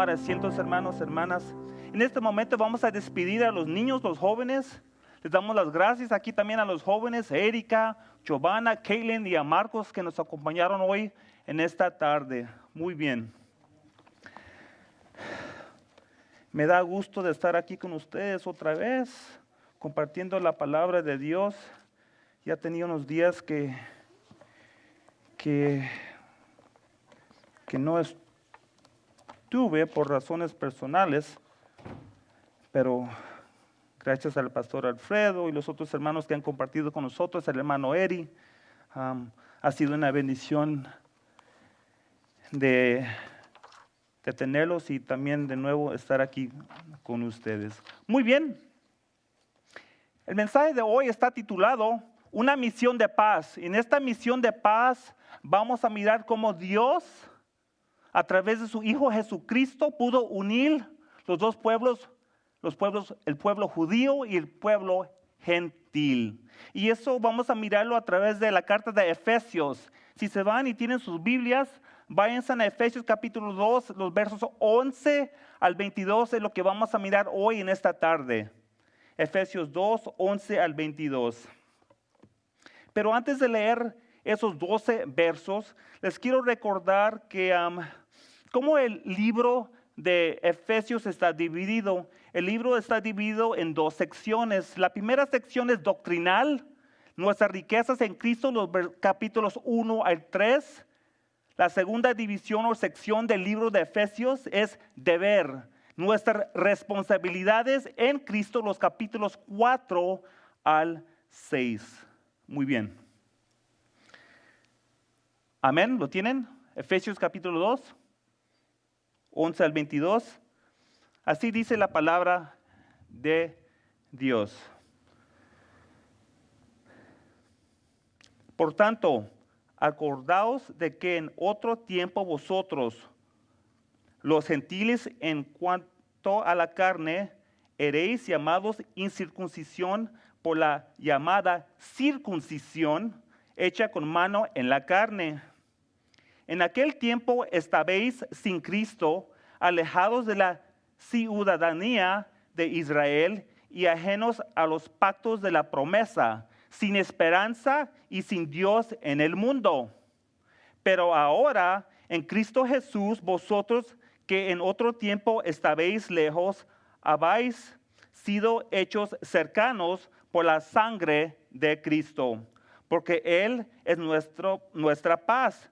tomar asientos, hermanos, hermanas. En este momento vamos a despedir a los niños, los jóvenes. Les damos las gracias aquí también a los jóvenes, Erika, Giovanna, Caitlin y a Marcos que nos acompañaron hoy en esta tarde. Muy bien. Me da gusto de estar aquí con ustedes otra vez, compartiendo la palabra de Dios. Ya tenía unos días que no estuve por razones personales, pero gracias al pastor Alfredo y los otros hermanos que han compartido con nosotros, el hermano Eri, ha sido una bendición de tenerlos y también de nuevo estar aquí con ustedes. Muy bien, el mensaje de hoy está titulado Una misión de paz. En esta misión de paz vamos a mirar cómo Dios, a través de su Hijo Jesucristo, pudo unir los dos pueblos, el pueblo judío y el pueblo gentil. Y eso vamos a mirarlo a través de la carta de Efesios. Si se van y tienen sus Biblias, váyanse a Efesios capítulo 2, los versos 11 al 22 es lo que vamos a mirar hoy en esta tarde. Efesios 2, 11 al 22. Pero antes de leer esos 12 versos, les quiero recordar que cómo el libro de Efesios está dividido. El libro está dividido en dos secciones. La primera sección es doctrinal, nuestras riquezas en Cristo, los capítulos 1 al 3. La segunda división o sección del libro de Efesios es deber, nuestras responsabilidades en Cristo, los capítulos 4 al 6. Muy bien. Amén, ¿lo tienen? Efesios capítulo 2, 11 al 22. Así dice la palabra de Dios. Por tanto, acordaos de que en otro tiempo vosotros, los gentiles, en cuanto a la carne, eréis llamados incircuncisión por la llamada circuncisión hecha con mano en la carne. En aquel tiempo estabais sin Cristo, alejados de la ciudadanía de Israel y ajenos a los pactos de la promesa, sin esperanza y sin Dios en el mundo. Pero ahora, en Cristo Jesús, vosotros que en otro tiempo estabais lejos, habéis sido hechos cercanos por la sangre de Cristo, porque Él es nuestra paz,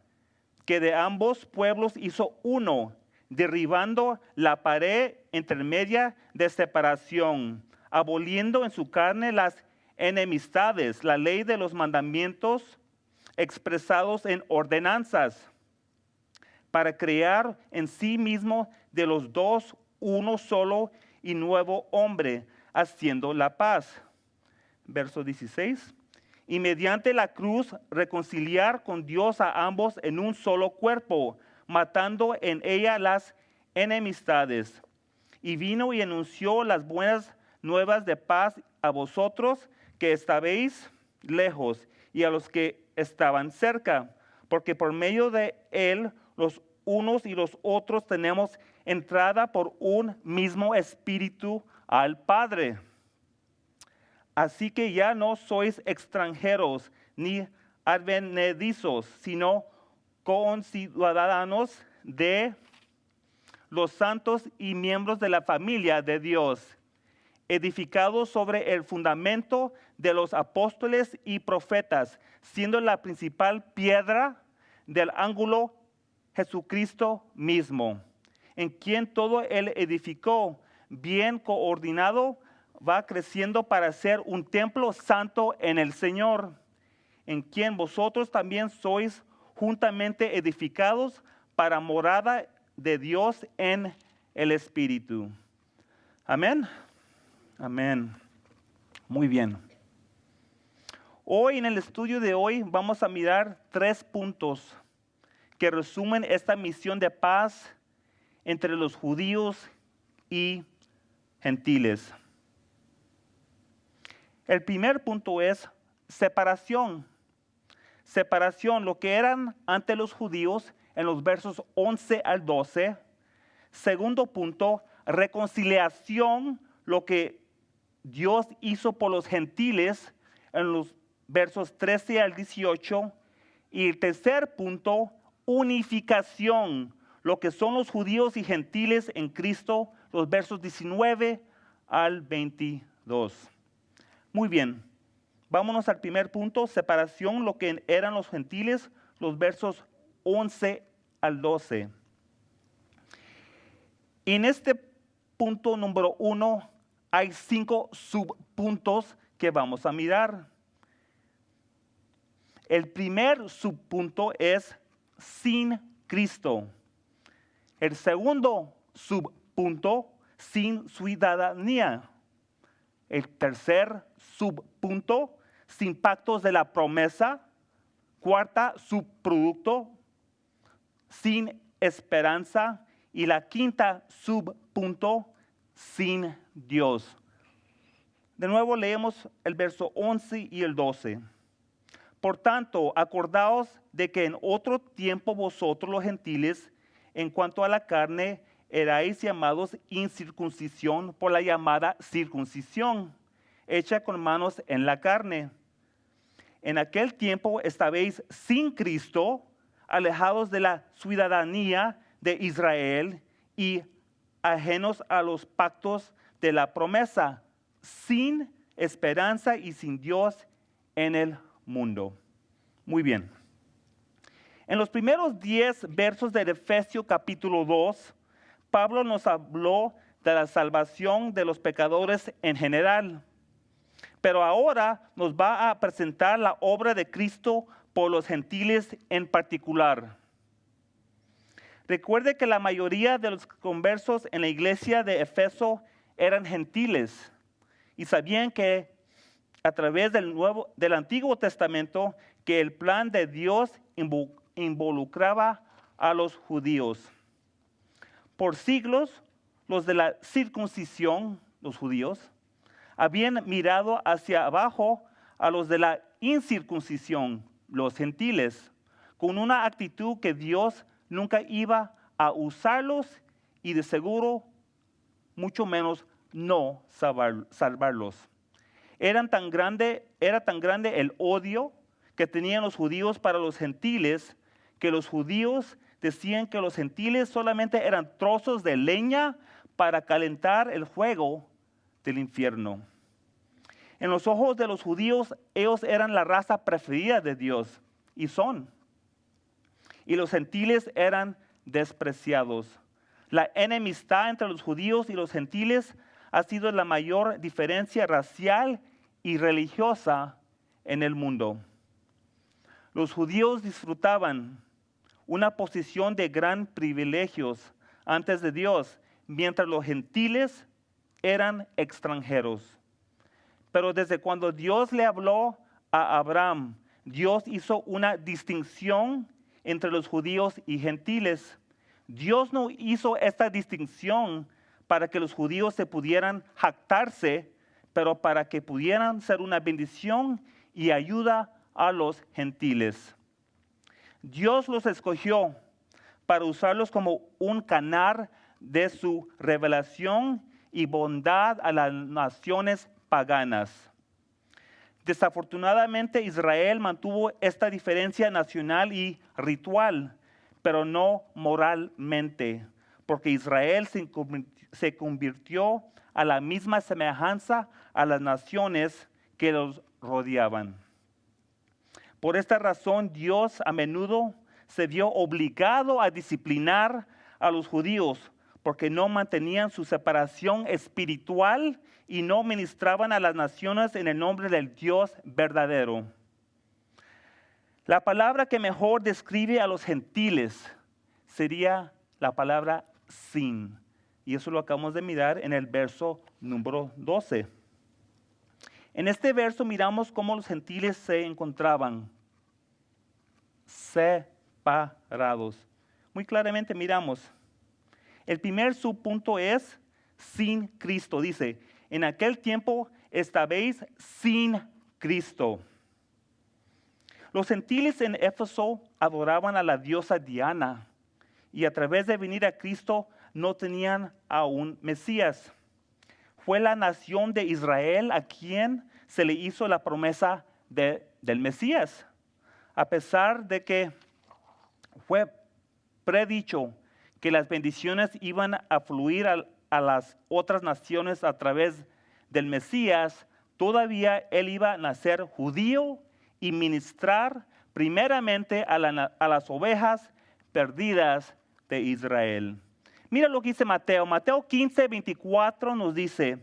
que de ambos pueblos hizo uno, derribando la pared intermedia de separación, aboliendo en su carne las enemistades, la ley de los mandamientos expresados en ordenanzas, para crear en sí mismo de los dos uno solo y nuevo hombre, haciendo la paz. Verso 16. Y mediante la cruz reconciliar con Dios a ambos en un solo cuerpo, matando en ella las enemistades. Y vino y anunció las buenas nuevas de paz a vosotros que estabais lejos y a los que estaban cerca, porque por medio de él los unos y los otros tenemos entrada por un mismo espíritu al Padre. Así que ya no sois extranjeros ni advenedizos, sino conciudadanos de los santos y miembros de la familia de Dios, edificados sobre el fundamento de los apóstoles y profetas, siendo la principal piedra del ángulo Jesucristo mismo, en quien todo él edificó, bien coordinado, va creciendo para ser un templo santo en el Señor, en quien vosotros también sois juntamente edificados para morada de Dios en el Espíritu. Amén. Amén. Muy bien. Hoy en el estudio de hoy vamos a mirar 3 puntos que resumen esta misión de paz entre los judíos y gentiles. El primer punto es separación. Separación, lo que eran ante los judíos en los versos 11 al 12, Segundo punto, reconciliación, lo que Dios hizo por los gentiles en los versos 13 al 18. Y el tercer punto, unificación, lo que son los judíos y gentiles en Cristo, los versos 19 al 22. Muy bien, vámonos al primer punto, separación, lo que eran los gentiles, los versos 11 al 12. En este punto número 1 hay 5 subpuntos que vamos a mirar. El primer subpunto es sin Cristo. El segundo subpunto, sin ciudadanía. El tercer subpunto, sin pactos de la promesa. Cuarta subproducto, sin esperanza. Y la quinta subpunto, sin Dios. De nuevo leemos el verso 11 y el 12. Por tanto, acordaos de que en otro tiempo vosotros los gentiles, en cuanto a la carne, erais llamados incircuncisión por la llamada circuncisión, hecha con manos en la carne. En aquel tiempo estabais sin Cristo, alejados de la ciudadanía de Israel y ajenos a los pactos de la promesa, sin esperanza y sin Dios en el mundo. Muy bien. En los primeros 10 versos de Efesios capítulo 2, Pablo nos habló de la salvación de los pecadores en general. Pero ahora nos va a presentar la obra de Cristo por los gentiles en particular. Recuerde que la mayoría de los conversos en la iglesia de Efeso eran gentiles y sabían que a través del Antiguo Testamento que el plan de Dios involucraba a los judíos. Por siglos, los de la circuncisión, los judíos, habían mirado hacia abajo a los de la incircuncisión, los gentiles, con una actitud que Dios nunca iba a usarlos y de seguro, mucho menos, no salvarlos. Era tan grande el odio que tenían los judíos para los gentiles, que los judíos decían que los gentiles solamente eran trozos de leña para calentar el fuego del infierno. En los ojos de los judíos, ellos eran la raza preferida de Dios, y son. Y los gentiles eran despreciados. La enemistad entre los judíos y los gentiles ha sido la mayor diferencia racial y religiosa en el mundo. Los judíos disfrutaban una posición de gran privilegios antes de Dios, mientras los gentiles eran extranjeros. Pero desde cuando Dios le habló a Abraham, Dios hizo una distinción entre los judíos y gentiles. Dios no hizo esta distinción para que los judíos se pudieran jactarse, pero para que pudieran ser una bendición y ayuda a los gentiles. Dios los escogió para usarlos como un canal de su revelación y bondad a las naciones paganas. Desafortunadamente, Israel mantuvo esta diferencia nacional y ritual, pero no moralmente, porque Israel se convirtió a la misma semejanza a las naciones que los rodeaban. Por esta razón, Dios a menudo se vio obligado a disciplinar a los judíos porque no mantenían su separación espiritual y no ministraban a las naciones en el nombre del Dios verdadero. La palabra que mejor describe a los gentiles sería la palabra sin. Y eso lo acabamos de mirar en el verso número 12. En este verso miramos cómo los gentiles se encontraban separados. Muy claramente miramos. El primer subpunto es sin Cristo. Dice, en aquel tiempo estabais sin Cristo. Los gentiles en Éfeso adoraban a la diosa Diana y a través de venir a Cristo no tenían aún Mesías. Fue la nación de Israel a quien se le hizo la promesa del Mesías. A pesar de que fue predicho que las bendiciones iban a fluir a las otras naciones a través del Mesías, todavía él iba a nacer judío y ministrar primeramente a las ovejas perdidas de Israel. Mira lo que dice Mateo. Mateo 15, 24 nos dice,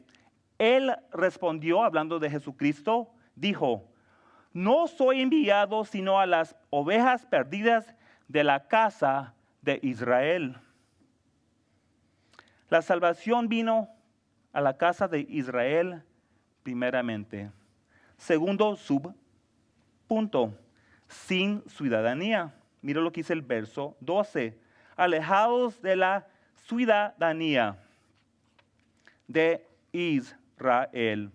él respondió, hablando de Jesucristo, dijo, no soy enviado sino a las ovejas perdidas de la casa de Israel. La salvación vino a la casa de Israel primeramente. Segundo subpunto, sin ciudadanía. Mira lo que dice el verso 12. Alejados de la ciudadanía de Israel.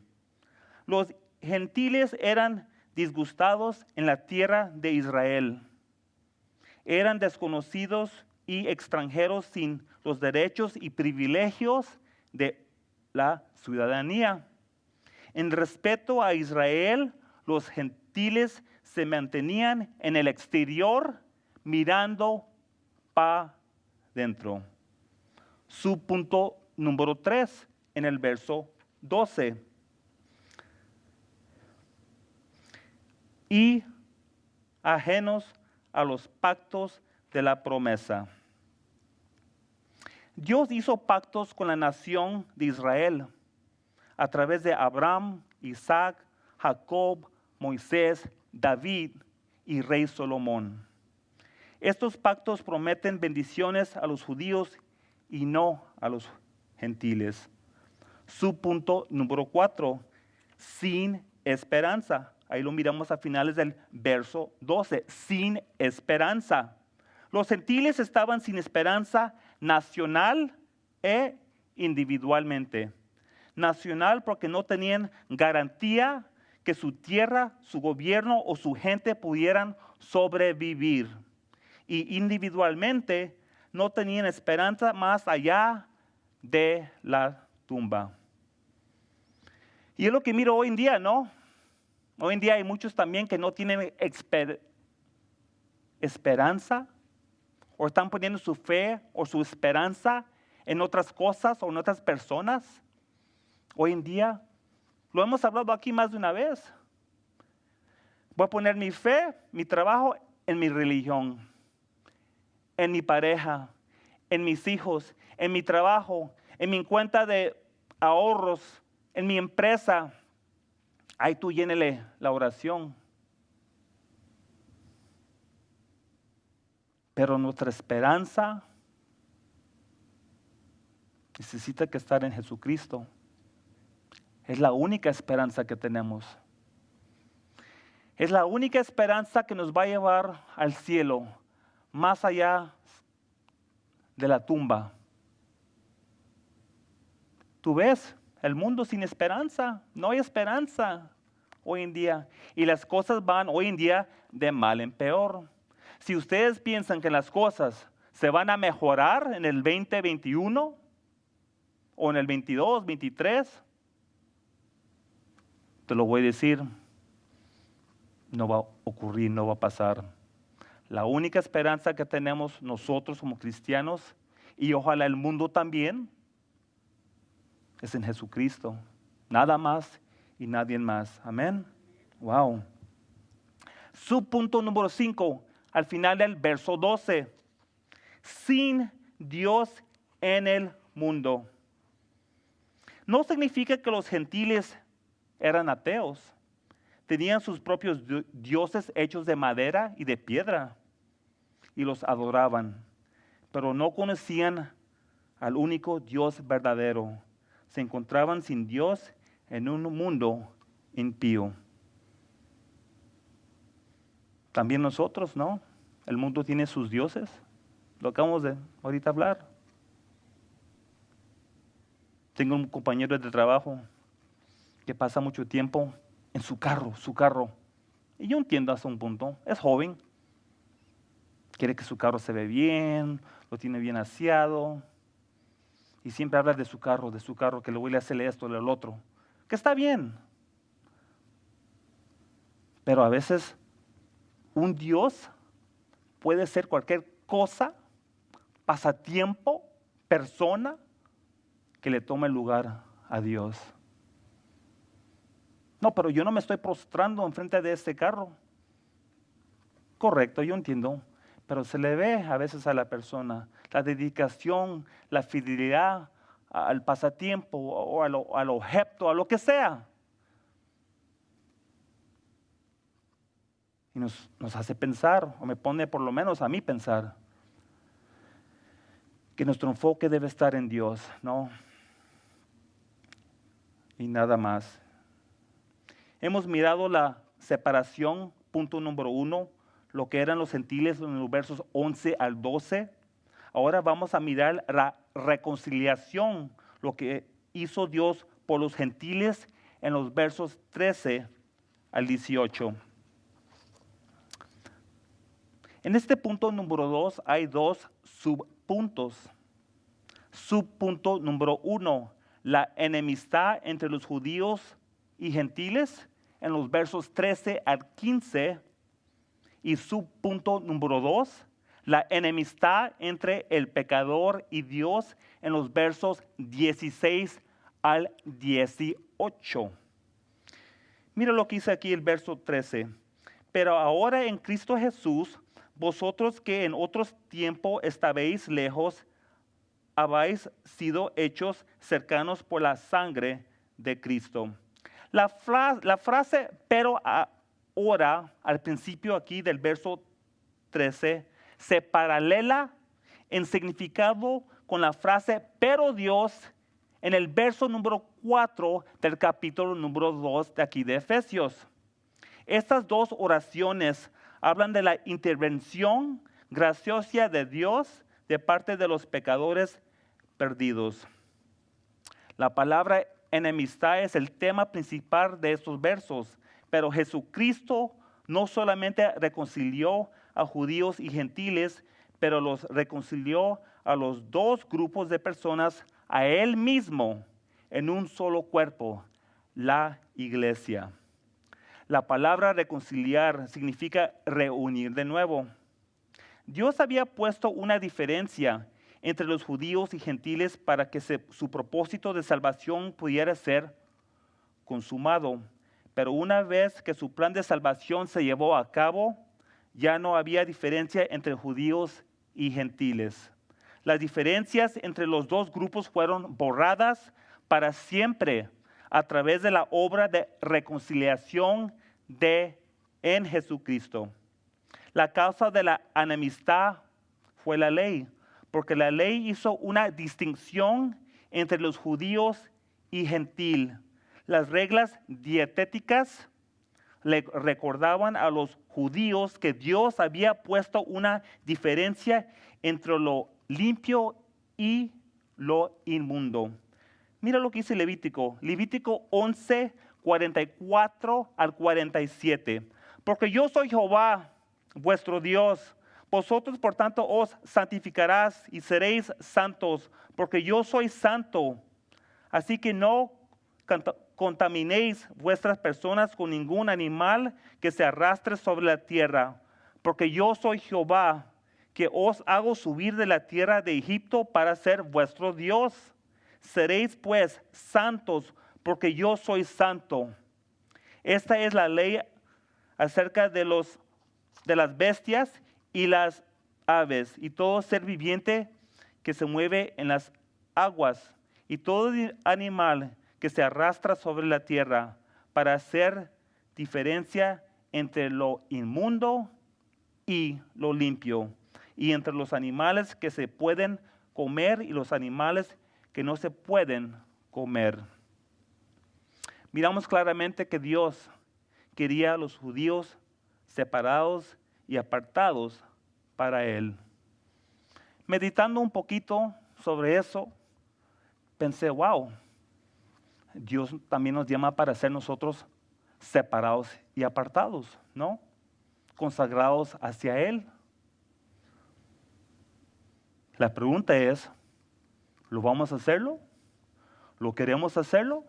Los gentiles eran disgustados en la tierra de Israel. Eran desconocidos y extranjeros sin los derechos y privilegios de la ciudadanía. En respeto a Israel, los gentiles se mantenían en el exterior mirando para dentro. Subpunto número 3 en el verso 12. Y ajenos a los pactos de la promesa. Dios hizo pactos con la nación de Israel a través de Abraham, Isaac, Jacob, Moisés, David y rey Salomón. Estos pactos prometen bendiciones a los judíos y no a los gentiles. Subpunto número 4, sin esperanza. Ahí lo miramos a finales del verso 12, sin esperanza. Los gentiles estaban sin esperanza nacional e individualmente. Nacional porque no tenían garantía que su tierra, su gobierno o su gente pudieran sobrevivir. Y individualmente no tenían esperanza más allá de la tumba. Y es lo que miro hoy en día, ¿no? Hoy en día hay muchos también que no tienen esperanza o están poniendo su fe o su esperanza en otras cosas o en otras personas. Hoy en día, lo hemos hablado aquí más de una vez. Voy a poner mi fe, mi trabajo en mi religión, en mi pareja, en mis hijos, en mi trabajo, en mi cuenta de ahorros, en mi empresa. Ahí tú llénele la oración. Pero nuestra esperanza necesita que estar en Jesucristo. Es la única esperanza que tenemos. Es la única esperanza que nos va a llevar al cielo, más allá de la tumba. ¿Tú ves? El mundo sin esperanza. No hay esperanza hoy en día. Y las cosas van hoy en día de mal en peor. Si ustedes piensan que las cosas se van a mejorar en el 2021 o en el 22, 23, te lo voy a decir, no va a ocurrir, no va a pasar. La única esperanza que tenemos nosotros como cristianos, y ojalá el mundo también, es en Jesucristo. Nada más y nadie más. Amén. Wow. Subpunto número 5, al final del verso 12. Sin Dios en el mundo. No significa que los gentiles eran ateos. Tenían sus propios dioses hechos de madera y de piedra y los adoraban, pero no conocían al único Dios verdadero. Se encontraban sin Dios en un mundo impío. También nosotros, ¿no? El mundo tiene sus dioses. Lo acabamos de ahorita hablar. Tengo un compañero de trabajo que pasa mucho tiempo en su carro. Y yo entiendo hasta un punto. Es joven. Quiere que su carro se ve bien, lo tiene bien aseado. y siempre habla de su carro, que le voy a hacerle esto, lo otro, que está bien. Pero a veces un Dios puede ser cualquier cosa, pasatiempo, persona, que le tome el lugar a Dios. No, pero yo no me estoy prostrando enfrente de este carro. Correcto, yo entiendo. Pero se le ve a veces a la persona la dedicación, la fidelidad al pasatiempo o al objeto, a lo que sea. Y nos hace pensar, o me pone por lo menos a mí pensar, que nuestro enfoque debe estar en Dios, ¿no? Y nada más. Hemos mirado la separación, punto número 1, lo que eran los gentiles en los versos 11 al 12. Ahora vamos a mirar la reconciliación, lo que hizo Dios por los gentiles en los versos 13 al 18. En este punto número 2 hay 2 subpuntos. Subpunto número 1, la enemistad entre los judíos y gentiles en los versos 13 al 15. Y subpunto número 2, la enemistad entre el pecador y Dios en los versos 16 al 18. Mira lo que dice aquí el verso 13. Pero ahora en Cristo Jesús, vosotros que en otros tiempos estabais lejos, habéis sido hechos cercanos por la sangre de Cristo. La frase pero ahora, al principio aquí del verso 13, se paralela en significado con la frase pero Dios en el verso número 4 del capítulo número 2 de aquí de Efesios. Estas dos oraciones hablan de la intervención graciosa de Dios de parte de los pecadores perdidos. La palabra enemistad es el tema principal de estos versos, pero Jesucristo no solamente reconcilió a judíos y gentiles, pero los reconcilió a los dos grupos de personas, a Él mismo, en un solo cuerpo, la iglesia. La palabra reconciliar significa reunir de nuevo. Dios había puesto una diferencia entre los judíos y gentiles para que su propósito de salvación pudiera ser consumado. Pero una vez que su plan de salvación se llevó a cabo, ya no había diferencia entre judíos y gentiles. Las diferencias entre los dos grupos fueron borradas para siempre a través de la obra de reconciliación en Jesucristo. La causa de la enemistad fue la ley, porque la ley hizo una distinción entre los judíos y gentil. Las reglas dietéticas le recordaban a los judíos que Dios había puesto una diferencia entre lo limpio y lo inmundo. Mira lo que dice Levítico 11, 44 al 47. Porque yo soy Jehová, vuestro Dios. Vosotros, por tanto, os santificarás y seréis santos, porque yo soy santo. Así que no contaminéis vuestras personas con ningún animal que se arrastre sobre la tierra, porque yo soy Jehová, que os hago subir de la tierra de Egipto para ser vuestro Dios. Seréis pues santos, porque yo soy santo. Esta es la ley acerca de las bestias y las aves y todo ser viviente que se mueve en las aguas y todo animal que se arrastra sobre la tierra, para hacer diferencia entre lo inmundo y lo limpio, y entre los animales que se pueden comer y los animales que no se pueden comer. Miramos claramente que Dios quería a los judíos separados y apartados para Él. Meditando un poquito sobre eso, pensé, wow, Dios también nos llama para ser nosotros separados y apartados, ¿no? Consagrados hacia Él. La pregunta es, ¿Lo vamos a hacerlo? ¿Lo queremos hacerlo?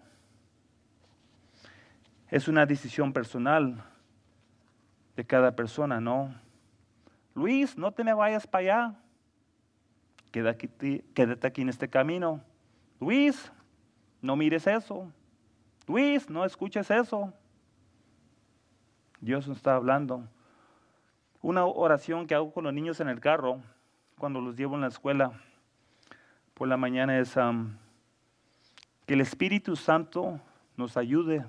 Es una decisión personal de cada persona, ¿no? Luis, no te me vayas para allá. Quédate aquí en este camino. Luis, no mires eso. Luis, no escuches eso. Dios nos está hablando. Una oración que hago con los niños en el carro, cuando los llevo en la escuela por la mañana, es que el Espíritu Santo nos ayude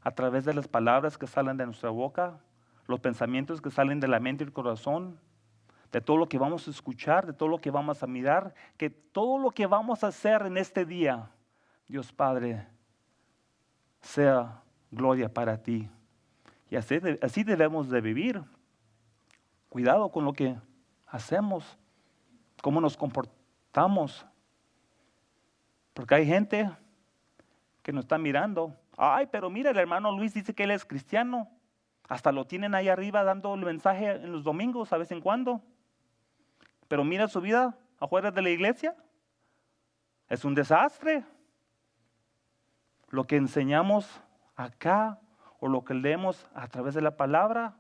a través de las palabras que salen de nuestra boca, los pensamientos que salen de la mente y el corazón, de todo lo que vamos a escuchar, de todo lo que vamos a mirar, que todo lo que vamos a hacer en este día, Dios Padre, sea gloria para ti. Y así debemos de vivir. Cuidado con lo que hacemos, cómo nos comportamos. Porque hay gente que nos está mirando. Ay, pero mira, el hermano Luis dice que él es cristiano. Hasta lo tienen ahí arriba dando el mensaje en los domingos, a vez en cuando. Pero mira su vida afuera de la iglesia. Es un desastre. Lo que enseñamos acá o lo que leemos a través de la palabra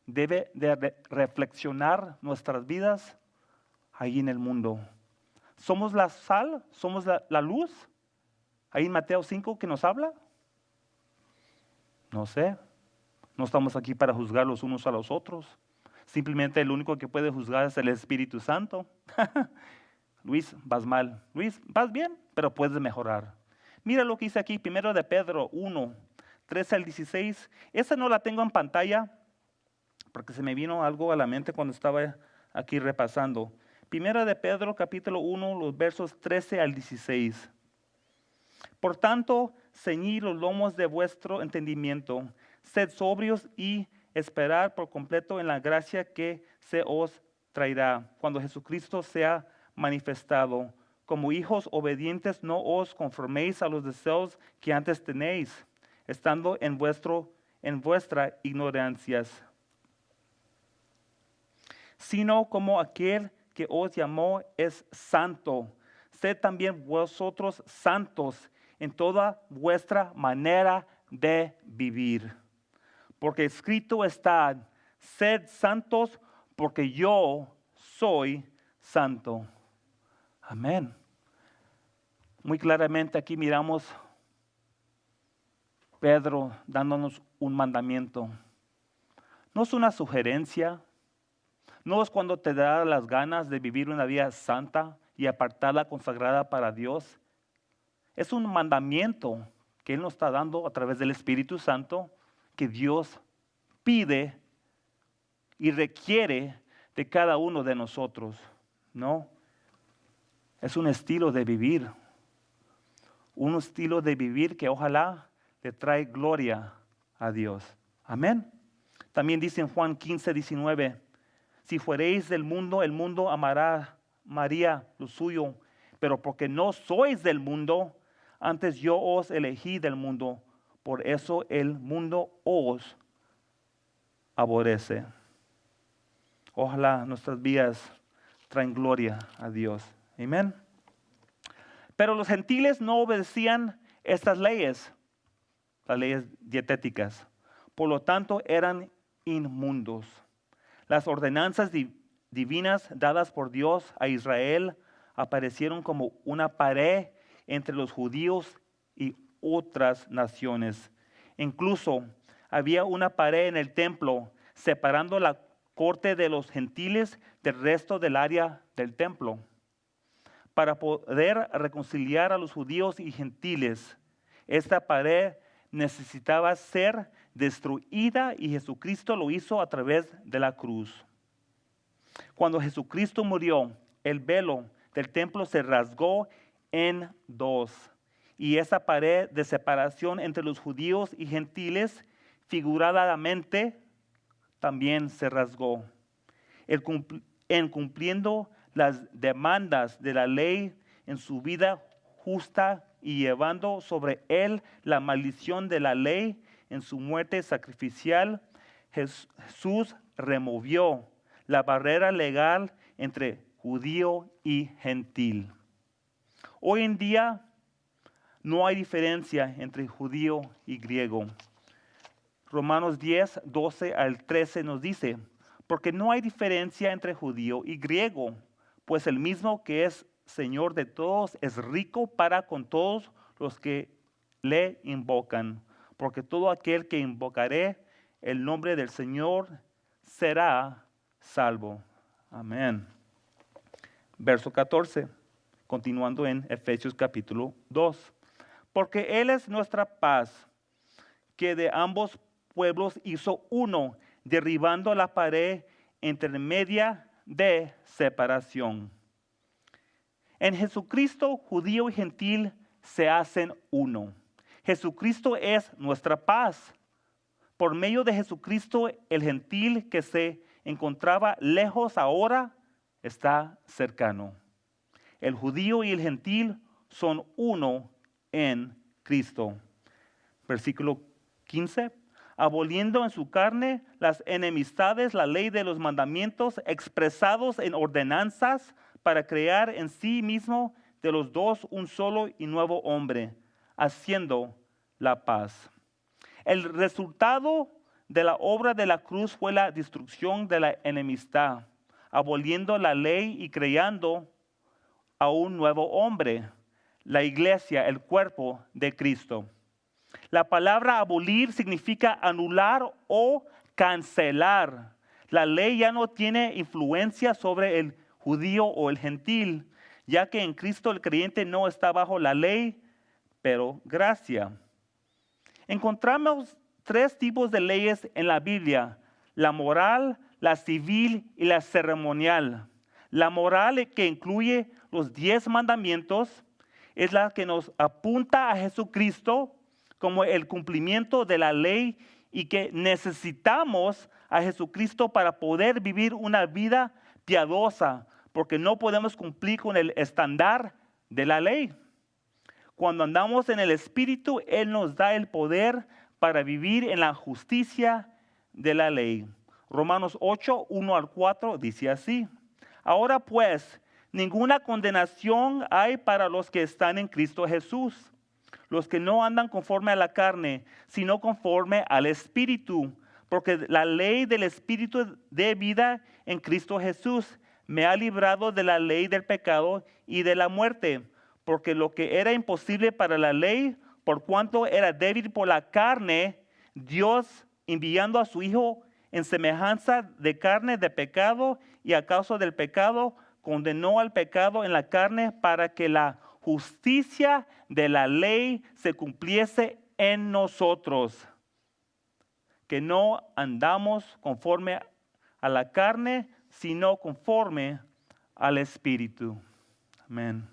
debe de reflexionar nuestras vidas ahí en el mundo. ¿Somos la sal? ¿Somos la luz? Ahí en Mateo 5 que nos habla. No sé. No estamos aquí para juzgar los unos a los otros. Simplemente el único que puede juzgar es el Espíritu Santo. Luis, vas mal. Luis, vas bien, pero puedes mejorar. Mira lo que dice aquí, 1 de Pedro 1, 13 al 16. Esa no la tengo en pantalla porque se me vino algo a la mente cuando estaba aquí repasando. 1 de Pedro capítulo 1, los versos 13 al 16. Por tanto, ceñid los lomos de vuestro entendimiento, sed sobrios y esperad por completo en la gracia que se os traerá cuando Jesucristo sea manifestado. Como hijos obedientes, no os conforméis a los deseos que antes tenéis, estando en vuestra ignorancia, sino como aquel que os llamó es santo. Sed también vosotros santos en toda vuestra manera de vivir. Porque escrito está, sed santos porque yo soy santo. Amén. Muy claramente aquí miramos Pedro dándonos un mandamiento. No es una sugerencia, no es cuando te da las ganas de vivir una vida santa y apartada, consagrada para Dios. Es un mandamiento que Él nos está dando a través del Espíritu Santo que Dios pide y requiere de cada uno de nosotros, ¿no? Es un estilo de vivir. Un estilo de vivir que ojalá le trae gloria a Dios. Amén. También dice en Juan 15, 19, si fuereis del mundo, el mundo amaría lo suyo, pero porque no sois del mundo, antes yo os elegí del mundo, por eso el mundo os aborrece. Ojalá nuestras vidas traen gloria a Dios. Amén. Pero los gentiles no obedecían estas leyes, las leyes dietéticas. Por lo tanto, eran inmundos. Las ordenanzas divinas dadas por Dios a Israel aparecieron como una pared entre los judíos y otras naciones. Incluso había una pared en el templo separando la corte de los gentiles del resto del área del templo. Para poder reconciliar a los judíos y gentiles, esta pared necesitaba ser destruida y Jesucristo lo hizo a través de la cruz. Cuando Jesucristo murió, el velo del templo se rasgó en dos y esa pared de separación entre los judíos y gentiles figuradamente también se rasgó. En cumpliendo las demandas de la ley en su vida justa y llevando sobre él la maldición de la ley en su muerte sacrificial, Jesús removió la barrera legal entre judío y gentil. Hoy en día no hay diferencia entre judío y griego. Romanos 10, 12 al 13 nos dice, porque no hay diferencia entre judío y griego, pues el mismo que es Señor de todos es rico para con todos los que le invocan, porque todo aquel que invocaré el nombre del Señor será salvo. Amén. Verso 14, continuando en Efesios capítulo 2. Porque Él es nuestra paz, que de ambos pueblos hizo uno, derribando la pared intermedia de separación. En Jesucristo, judío y gentil se hacen uno. Jesucristo es nuestra paz. Por medio de Jesucristo, el gentil que se encontraba lejos ahora está cercano. El judío y el gentil son uno en Cristo. Versículo 15. Aboliendo en su carne las enemistades, la ley de los mandamientos expresados en ordenanzas para crear en sí mismo de los dos un solo y nuevo hombre, haciendo la paz. El resultado de la obra de la cruz fue la destrucción de la enemistad, aboliendo la ley y creando a un nuevo hombre, la iglesia, el cuerpo de Cristo. La palabra abolir significa anular o cancelar. La ley ya no tiene influencia sobre el judío o el gentil, ya que en Cristo el creyente no está bajo la ley, pero gracia. Encontramos tres tipos de leyes en la Biblia: la moral, la civil y la ceremonial. La moral, que incluye los 10 mandamientos, es la que nos apunta a Jesucristo como el cumplimiento de la ley y que necesitamos a Jesucristo para poder vivir una vida piadosa, porque no podemos cumplir con el estándar de la ley. Cuando andamos en el Espíritu, Él nos da el poder para vivir en la justicia de la ley. Romanos 8, 1 al 4 dice así: Ahora pues, ninguna condenación hay para los que están en Cristo Jesús, los que no andan conforme a la carne, sino conforme al Espíritu, porque la ley del Espíritu de vida en Cristo Jesús me ha librado de la ley del pecado y de la muerte, porque lo que era imposible para la ley, por cuanto era débil por la carne, Dios, enviando a su Hijo en semejanza de carne de pecado, y a causa del pecado, condenó al pecado en la carne para que la justicia de la ley se cumpliese en nosotros, que no andamos conforme a la carne, sino conforme al Espíritu. Amén.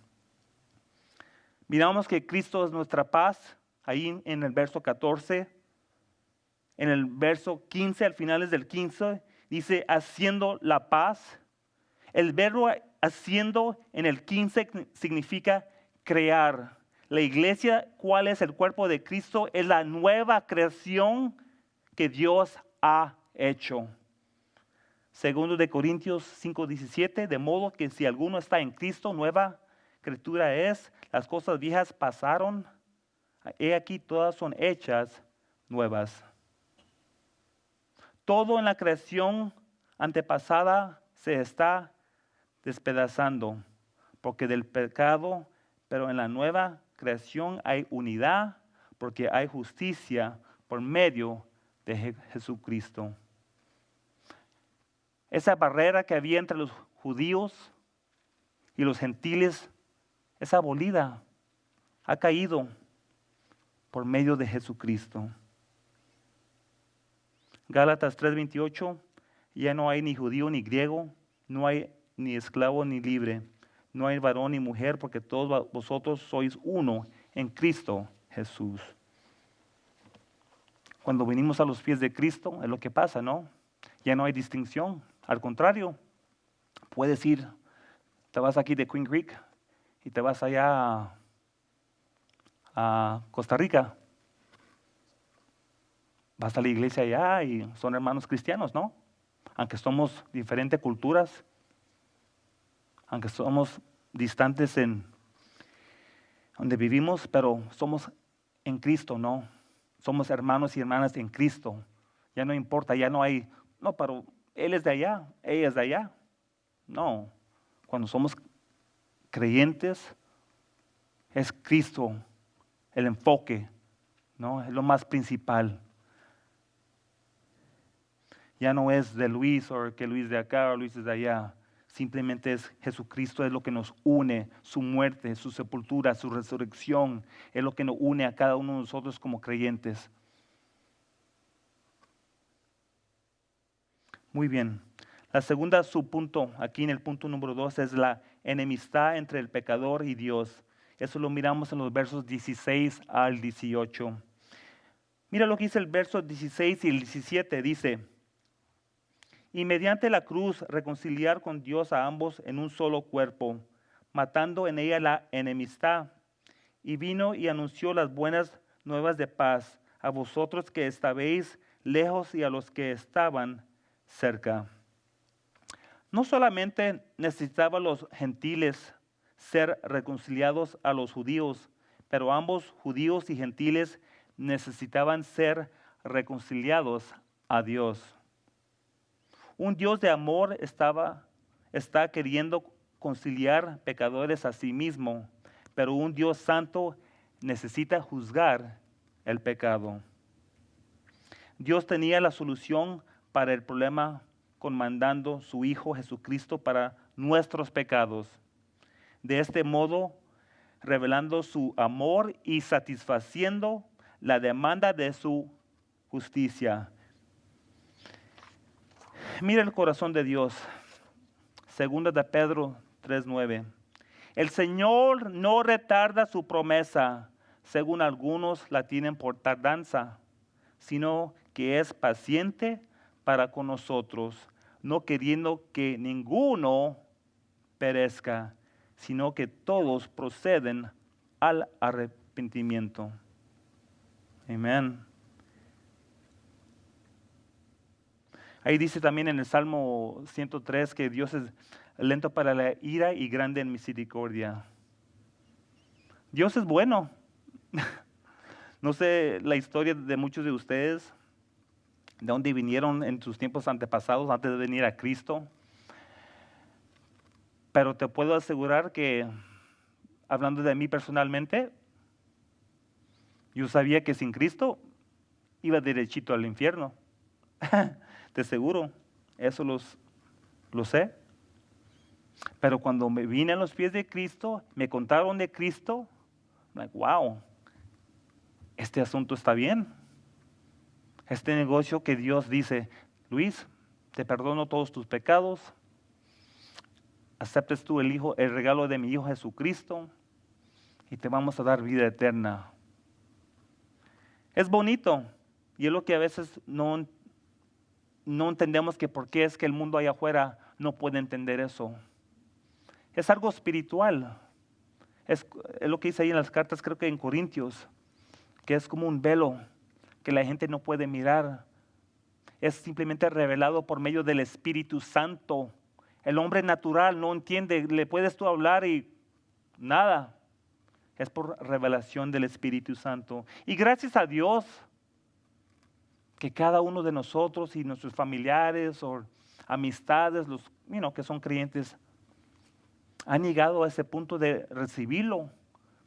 Miramos que Cristo es nuestra paz, ahí en el verso 14. En el verso 15, al final del 15, dice haciendo la paz. El verbo haciendo en el 15 significa crear. La iglesia, ¿cuál es el cuerpo de Cristo? Es la nueva creación que Dios ha hecho. Segundo de Corintios 5:17, de modo que si alguno está en Cristo, nueva criatura es, las cosas viejas pasaron, he aquí todas son hechas nuevas. Todo en la creación antepasada se está despedazando porque del pecado, pero en la nueva creación hay unidad porque hay justicia por medio de Jesucristo. Esa barrera que había entre los judíos y los gentiles es abolida, ha caído por medio de Jesucristo. Gálatas 3:28, ya no hay ni judío ni griego, no hay ni esclavo ni libre, no hay varón ni mujer, porque todos vosotros sois uno en Cristo Jesús. Cuando venimos a los pies de Cristo, es lo que pasa, ¿no? Ya no hay distinción. Al contrario, puedes ir, te vas aquí de Queen Creek y te vas allá a Costa Rica. Vas a la iglesia allá y son hermanos cristianos, ¿no? Aunque somos diferentes culturas, aunque somos distantes en donde vivimos, pero somos en Cristo, ¿no? Somos hermanos y hermanas en Cristo. Ya no importa, ya no hay, no, pero Él es de allá, ella es de allá. No, cuando somos creyentes, es Cristo el enfoque, ¿no? Es lo más principal. Ya no es de Luis o que Luis de acá o Luis es de allá. Simplemente es Jesucristo, es lo que nos une, su muerte, su sepultura, su resurrección, es lo que nos une a cada uno de nosotros como creyentes. Muy bien. La segunda subpunto, aquí en el punto número 2, es la enemistad entre el pecador y Dios. Eso lo miramos en los versos 16 al 18. Mira lo que dice el verso 16 y el 17, dice: y mediante la cruz reconciliar con Dios a ambos en un solo cuerpo, matando en ella la enemistad. Y vino y anunció las buenas nuevas de paz a vosotros que estabais lejos y a los que estaban cerca. No solamente necesitaban los gentiles ser reconciliados a los judíos, pero ambos judíos y gentiles necesitaban ser reconciliados a Dios. Un Dios de amor está queriendo conciliar pecadores a sí mismo, pero un Dios santo necesita juzgar el pecado. Dios tenía la solución para el problema mandando su Hijo Jesucristo para nuestros pecados. De este modo, revelando su amor y satisfaciendo la demanda de su justicia. Mira el corazón de Dios. Segunda de Pedro 3:9. El Señor no retarda su promesa, según algunos la tienen por tardanza, sino que es paciente para con nosotros, no queriendo que ninguno perezca, sino que todos proceden al arrepentimiento. Amén. Ahí dice también en el Salmo 103 que Dios es lento para la ira y grande en misericordia. Dios es bueno. No sé la historia de muchos de ustedes, de dónde vinieron en sus tiempos antepasados antes de venir a Cristo. Pero te puedo asegurar que, hablando de mí personalmente, yo sabía que sin Cristo iba derechito al infierno. Te aseguro, eso lo sé. Pero cuando me vine a los pies de Cristo, me contaron de Cristo, like, wow, este asunto está bien. Este negocio que Dios dice, Luis, te perdono todos tus pecados, aceptes tú el regalo de mi Hijo Jesucristo y te vamos a dar vida eterna. Es bonito y es lo que a veces no entendemos, que por qué es que el mundo allá afuera no puede entender eso. Es algo espiritual. Es lo que dice ahí en las cartas, creo que en Corintios, que es como un velo que la gente no puede mirar. Es simplemente revelado por medio del Espíritu Santo. El hombre natural no entiende, le puedes tú hablar y nada. Es por revelación del Espíritu Santo. Y gracias a Dios que cada uno de nosotros y nuestros familiares o amistades, los que son creyentes, han llegado a ese punto de recibirlo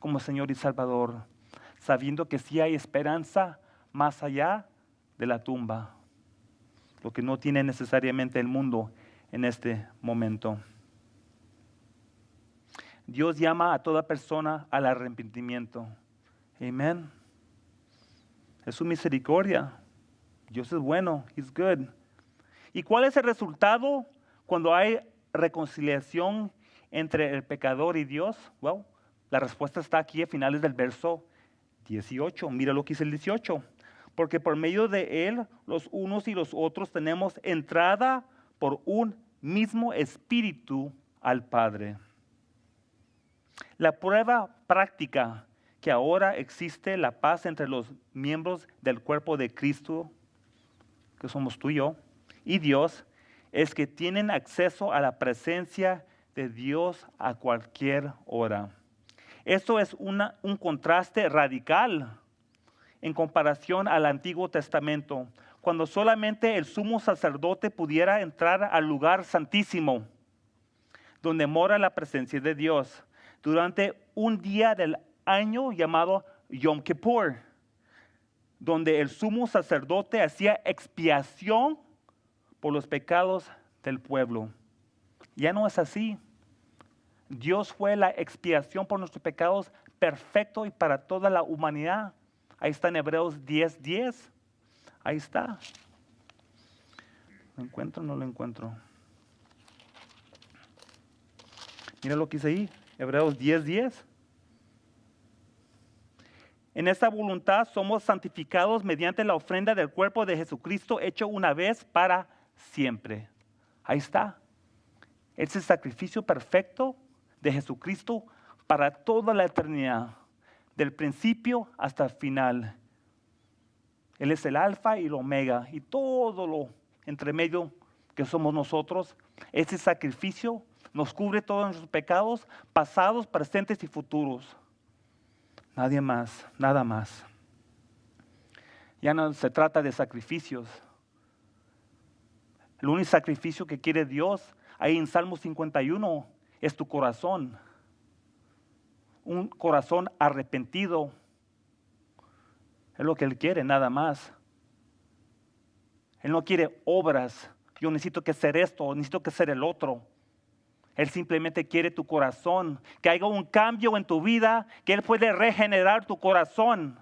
como Señor y Salvador, sabiendo que sí hay esperanza más allá de la tumba, lo que no tiene necesariamente el mundo en este momento. Dios llama a toda persona al arrepentimiento. Amén. Es su misericordia. Dios es bueno. He's good. ¿Y cuál es el resultado cuando hay reconciliación entre el pecador y Dios? Well, la respuesta está aquí a finales del verso 18. Mira lo que dice el 18. Porque por medio de él, los unos y los otros tenemos entrada por un mismo espíritu al Padre. La prueba práctica que ahora existe la paz entre los miembros del cuerpo de Cristo, que somos tú y Dios, es que tienen acceso a la presencia de Dios a cualquier hora. Esto es un contraste radical en comparación al Antiguo Testamento, cuando solamente el sumo sacerdote pudiera entrar al lugar santísimo, donde mora la presencia de Dios, durante un día del año llamado Yom Kippur, donde el sumo sacerdote hacía expiación por los pecados del pueblo. Ya no es así. Dios fue la expiación por nuestros pecados perfecto y para toda la humanidad. Ahí está en Hebreos 10:10. Ahí está. ¿Lo encuentro o no lo encuentro? Mira lo que dice ahí. Hebreos 10:10. En esta voluntad somos santificados mediante la ofrenda del cuerpo de Jesucristo hecho una vez para siempre. Ahí está. Es el sacrificio perfecto de Jesucristo para toda la eternidad, del principio hasta el final. Él es el alfa y el omega y todo lo entre medio que somos nosotros. Ese sacrificio nos cubre todos nuestros pecados, pasados, presentes y futuros. Nadie más, nada más. Ya no se trata de sacrificios. El único sacrificio que quiere Dios, ahí en Salmo 51, es tu corazón. Un corazón arrepentido. Es lo que Él quiere, nada más. Él no quiere obras. Yo necesito que hacer esto, necesito que hacer el otro. Él simplemente quiere tu corazón, que haya un cambio en tu vida, que Él puede regenerar tu corazón.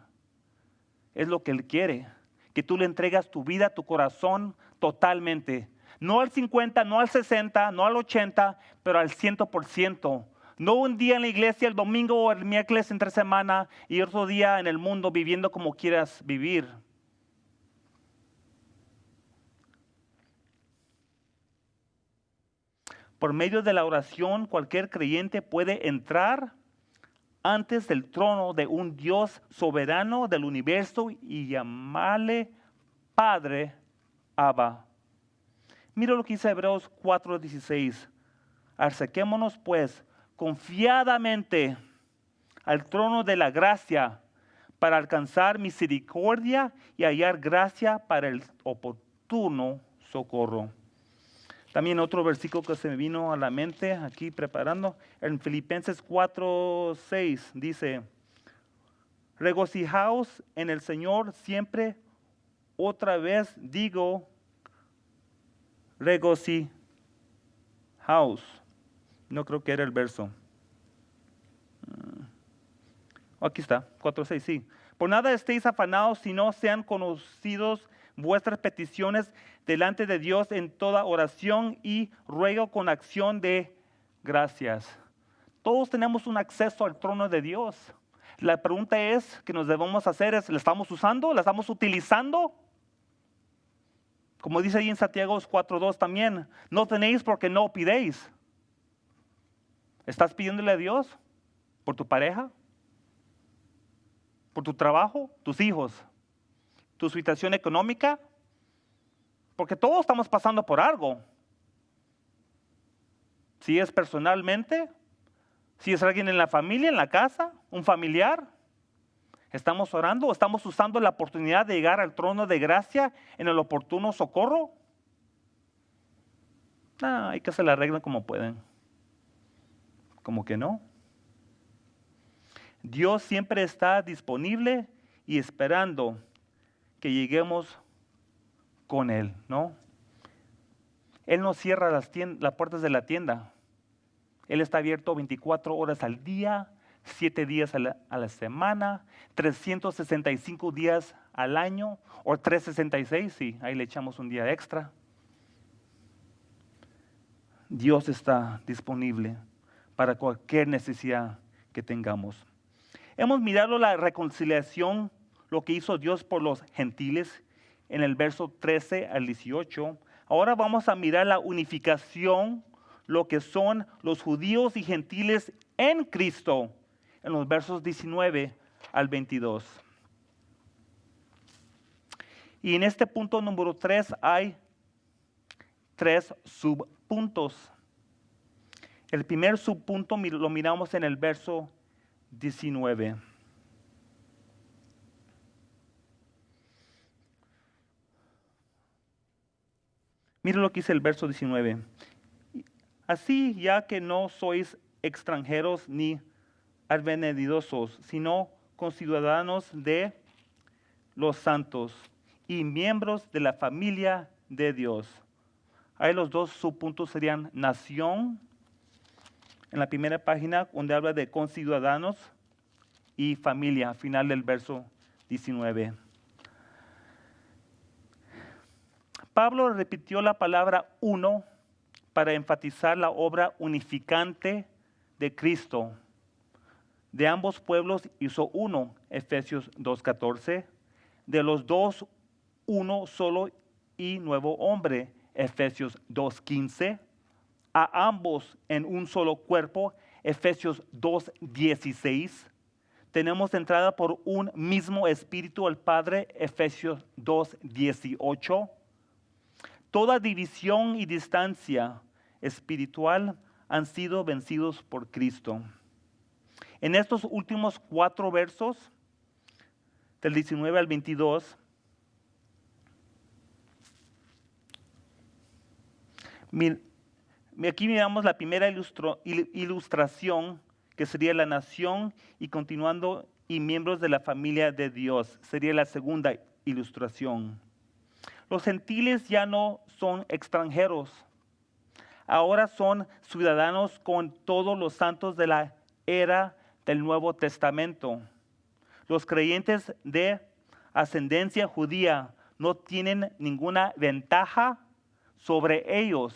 Es lo que Él quiere, que tú le entregas tu vida, tu corazón totalmente. No al 50, no al 60, no al 80, pero al 100%. No un día en la iglesia, el domingo o el miércoles entre semana y otro día en el mundo viviendo como quieras vivir. Por medio de la oración, cualquier creyente puede entrar antes del trono de un Dios soberano del universo y llamarle Padre, Abba. Mira lo que dice Hebreos 4:16. Acerquémonos pues confiadamente al trono de la gracia para alcanzar misericordia y hallar gracia para el oportuno socorro. También otro versículo que se me vino a la mente aquí preparando, en Filipenses 4:6 dice, regocijaos en el Señor siempre, otra vez digo, regocijaos. No creo que era el verso. Aquí está, 4:6, sí. Por nada estéis afanados, si no sean conocidos vuestras peticiones delante de Dios en toda oración y ruego con acción de gracias. Todos tenemos un acceso al trono de Dios. La pregunta es que nos debemos hacer es, ¿la estamos usando? ¿La estamos utilizando? Como dice ahí en Santiago 4:2 también, no tenéis porque no pidéis. ¿Estás pidiéndole a Dios por tu pareja? ¿Por tu trabajo? ¿Tus hijos? ¿Tu situación económica? Porque todos estamos pasando por algo. Si es personalmente, si es alguien en la familia, en la casa, un familiar. ¿Estamos orando o estamos usando la oportunidad de llegar al trono de gracia en el oportuno socorro? Hay que se la arreglen como pueden. Como que no. Dios siempre está disponible y esperando que lleguemos con Él, ¿no? Él no cierra las puertas de la tienda. Él está abierto 24 horas al día, 7 días a la semana, 365 días al año, o 366, sí, ahí le echamos un día extra. Dios está disponible para cualquier necesidad que tengamos. Hemos mirado la reconciliación, lo que hizo Dios por los gentiles en el verso 13 al 18. Ahora vamos a mirar la unificación, lo que son los judíos y gentiles en Cristo, en los versos 19 al 22. Y en este punto número 3 hay 3 subpuntos. El primer subpunto lo miramos en el verso 19. Mire lo que dice el verso 19. Así ya que no sois extranjeros ni advenedizos, sino conciudadanos de los santos y miembros de la familia de Dios. Ahí los dos subpuntos serían nación, en la primera página donde habla de conciudadanos, y familia, final del verso 19. Pablo repitió la palabra uno para enfatizar la obra unificante de Cristo. De ambos pueblos hizo uno, Efesios 2:14. De los dos, uno solo y nuevo hombre, Efesios 2:15. A ambos en un solo cuerpo, Efesios 2:16. Tenemos entrada por un mismo espíritu al Padre, Efesios 2:18. Toda división y distancia espiritual han sido vencidos por Cristo. En estos últimos 4 versos, del 19 al 22, aquí miramos la primera ilustración, que sería la nación, y continuando, y miembros de la familia de Dios, sería la segunda ilustración. Los gentiles ya no son extranjeros, ahora son ciudadanos con todos los santos de la era del Nuevo Testamento. Los creyentes de ascendencia judía no tienen ninguna ventaja sobre ellos.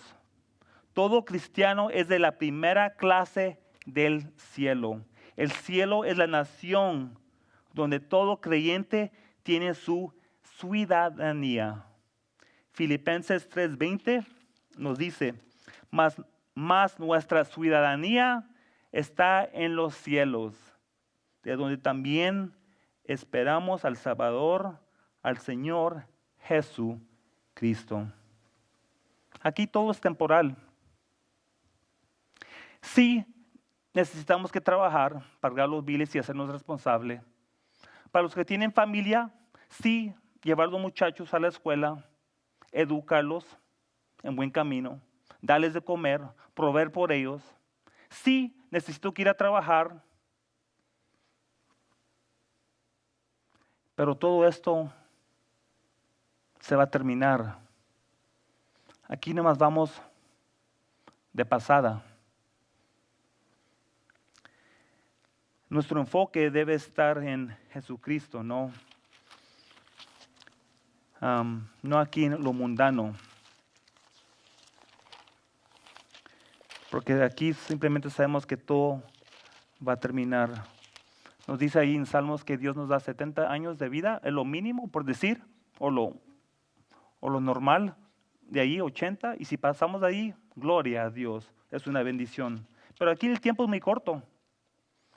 Todo cristiano es de la primera clase del cielo. El cielo es la nación donde todo creyente tiene su ciudadanía. Filipenses 3:20 nos dice, mas nuestra ciudadanía está en los cielos, de donde también esperamos al Salvador, al Señor Jesucristo. Aquí todo es temporal. Sí, necesitamos que trabajar, pagar los biles y hacernos responsables. Para los que tienen familia, sí, llevar a los muchachos a la escuela, educarlos en buen camino, darles de comer, proveer por ellos. Sí, necesito que ir a trabajar. Pero todo esto se va a terminar. Aquí nomás vamos de pasada. Nuestro enfoque debe estar en Jesucristo, no aquí en lo mundano. Porque aquí simplemente sabemos que todo va a terminar. Nos dice ahí en Salmos que Dios nos da 70 años de vida, es lo mínimo por decir, o lo normal, de ahí 80, y si pasamos de ahí, gloria a Dios, es una bendición. Pero aquí el tiempo es muy corto.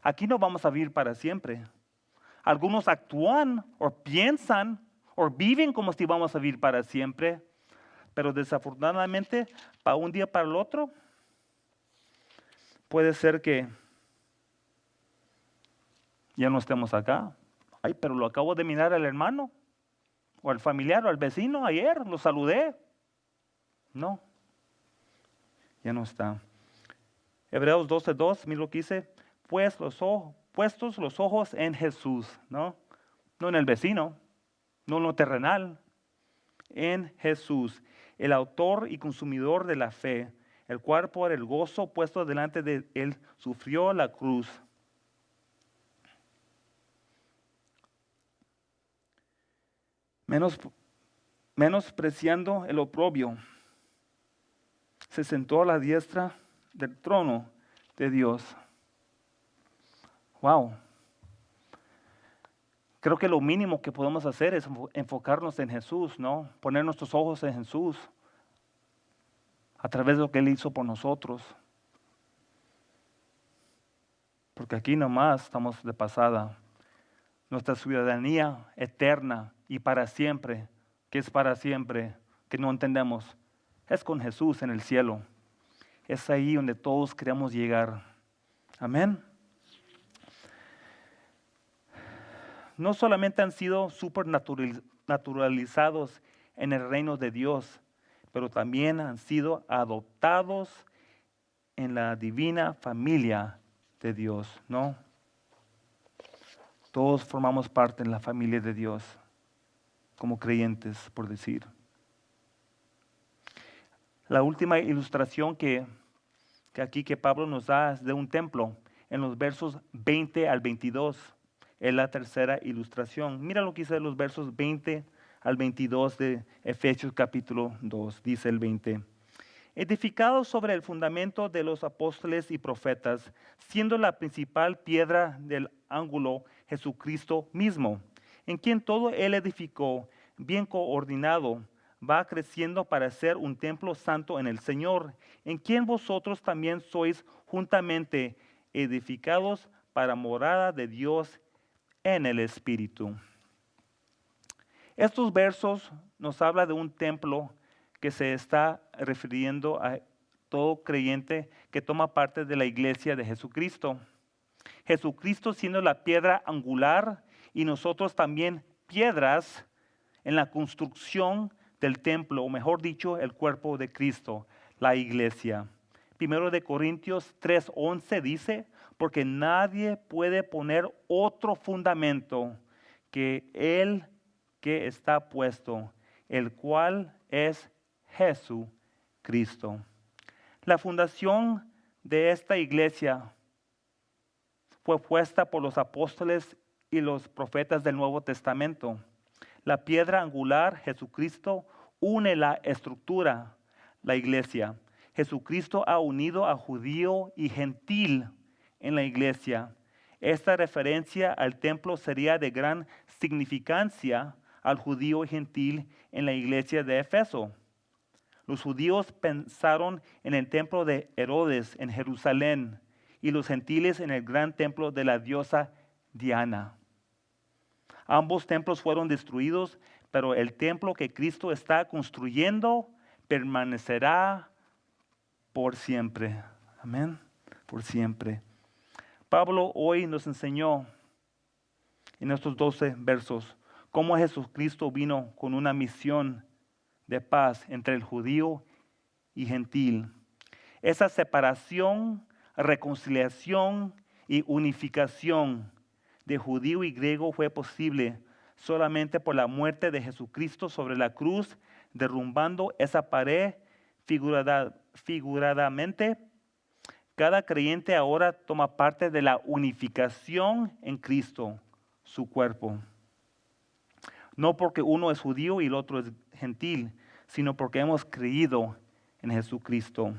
Aquí no vamos a vivir para siempre. Algunos actúan o piensan o viven como si vamos a vivir para siempre, pero desafortunadamente, para un día para el otro, puede ser que ya no estemos acá. Ay, pero lo acabo de mirar al hermano, o al familiar, o al vecino ayer, lo saludé. No, ya no está. Hebreos 12:2, mira lo que dice, puestos los ojos en Jesús, no en el vecino, no en lo terrenal, en Jesús, el autor y consumidor de la fe, el cual por el gozo puesto delante de él sufrió la cruz. Menospreciando el oprobio, se sentó a la diestra del trono de Dios. Wow. Creo que lo mínimo que podemos hacer es enfocarnos en Jesús, ¿no? Poner nuestros ojos en Jesús a través de lo que Él hizo por nosotros. Porque aquí nomás estamos de pasada. Nuestra ciudadanía eterna y para siempre, que es para siempre, que no entendemos, es con Jesús en el cielo. Es ahí donde todos queremos llegar. Amén. no solamente han sido supernaturalizados en el reino de Dios, pero también han sido adoptados en la divina familia de Dios, ¿no? Todos formamos parte en la familia de Dios, como creyentes, por decir. La última ilustración que aquí que Pablo nos da es de un templo, en los versos 20 al 22. Es la tercera ilustración. Mira lo que dice los versos 20 al 22 de Efesios capítulo 2. Dice el 20. Edificado sobre el fundamento de los apóstoles y profetas, siendo la principal piedra del ángulo Jesucristo mismo, en quien todo él edificó, bien coordinado, va creciendo para ser un templo santo en el Señor, en quien vosotros también sois juntamente edificados para morada de Dios en el Espíritu. Estos versos nos habla de un templo que se está refiriendo a todo creyente que toma parte de la iglesia de Jesucristo. Jesucristo siendo la piedra angular y nosotros también piedras en la construcción del templo, o mejor dicho, el cuerpo de Cristo, la iglesia. Primero de Corintios 3:11 dice, porque nadie puede poner otro fundamento que el que está puesto, el cual es Jesucristo. La fundación de esta iglesia fue puesta por los apóstoles y los profetas del Nuevo Testamento. La piedra angular, Jesucristo, une la estructura, la iglesia. Jesucristo ha unido a judío y gentil en la iglesia. Esta referencia al templo sería de gran significancia al judío y gentil en la iglesia de Éfeso. Los judíos pensaron en el templo de Herodes en Jerusalén y los gentiles en el gran templo de la diosa Diana. Ambos templos fueron destruidos, pero el templo que Cristo está construyendo permanecerá por siempre. Amén. Por siempre. Pablo hoy nos enseñó en estos 12 versos cómo Jesucristo vino con una misión de paz entre el judío y gentil. Esa separación, reconciliación y unificación de judío y griego fue posible solamente por la muerte de Jesucristo sobre la cruz, derrumbando esa pared figuradamente. Cada creyente ahora toma parte de la unificación en Cristo, su cuerpo. No porque uno es judío y el otro es gentil, sino porque hemos creído en Jesucristo.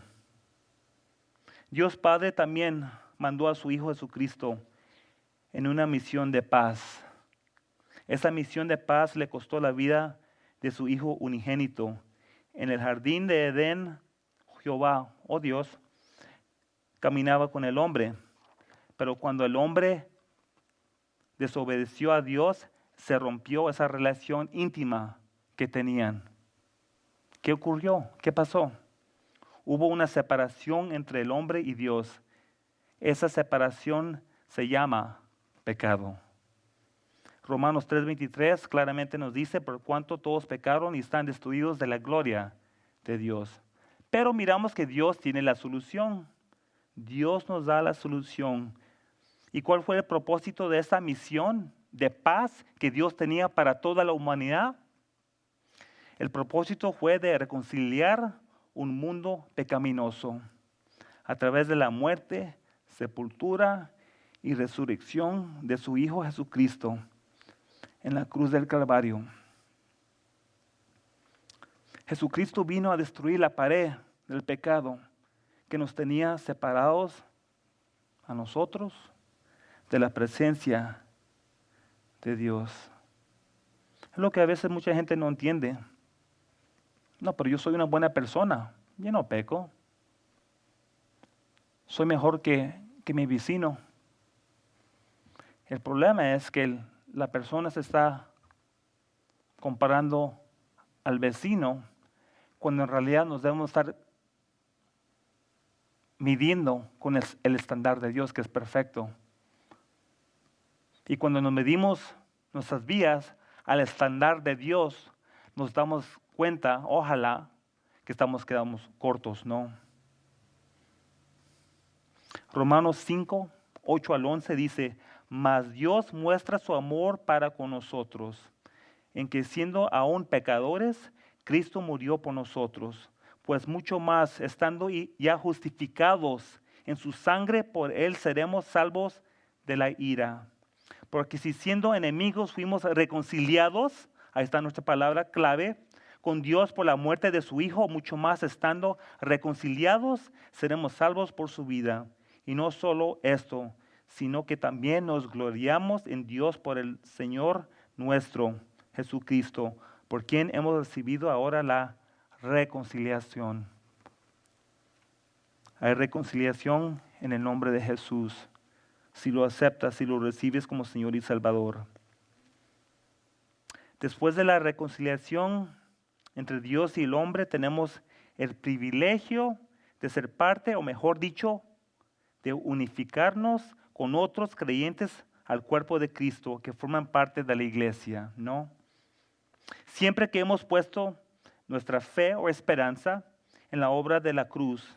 Dios Padre también mandó a su Hijo Jesucristo en una misión de paz. Esa misión de paz le costó la vida de su Hijo unigénito. En el jardín de Edén, Jehová, oh Dios, caminaba con el hombre. Pero cuando el hombre desobedeció a Dios, se rompió esa relación íntima que tenían. ¿Qué ocurrió? ¿Qué pasó? Hubo una separación entre el hombre y Dios. Esa separación se llama pecado. Romanos 3:23 claramente nos dice, por cuanto todos pecaron y están destruidos de la gloria de Dios. Pero miramos que Dios tiene la solución. Dios nos da la solución. ¿Y cuál fue el propósito de esa misión de paz que Dios tenía para toda la humanidad? El propósito fue de reconciliar un mundo pecaminoso a través de la muerte, sepultura y resurrección de su Hijo Jesucristo en la cruz del Calvario. Jesucristo vino a destruir la pared del pecado que nos tenía separados a nosotros de la presencia de Dios. Es lo que a veces mucha gente no entiende. No, pero yo soy una buena persona, yo no peco. Soy mejor que mi vecino. El problema es que la persona se está comparando al vecino cuando en realidad nos debemos estar midiendo con el estándar de Dios que es perfecto. Y cuando nos medimos nuestras vidas al estándar de Dios, nos damos cuenta, ojalá, que quedamos cortos, ¿no? Romanos 5, 8 al 11 dice, mas Dios muestra su amor para con nosotros, en que siendo aún pecadores, Cristo murió por nosotros, pues mucho más, estando ya justificados en su sangre, por él seremos salvos de la ira. Porque si siendo enemigos fuimos reconciliados, ahí está nuestra palabra clave, con Dios por la muerte de su Hijo, mucho más estando reconciliados, seremos salvos por su vida. Y no solo esto, sino que también nos gloriamos en Dios por el Señor nuestro Jesucristo, por quien hemos recibido ahora la reconciliación. Hay reconciliación en el nombre de Jesús, si lo aceptas, si lo recibes como Señor y Salvador. Después de la reconciliación entre Dios y el hombre, tenemos el privilegio de ser parte, o mejor dicho, de unificarnos con otros creyentes al cuerpo de Cristo que forman parte de la iglesia, ¿no? Siempre que hemos puesto nuestra fe o esperanza en la obra de la cruz,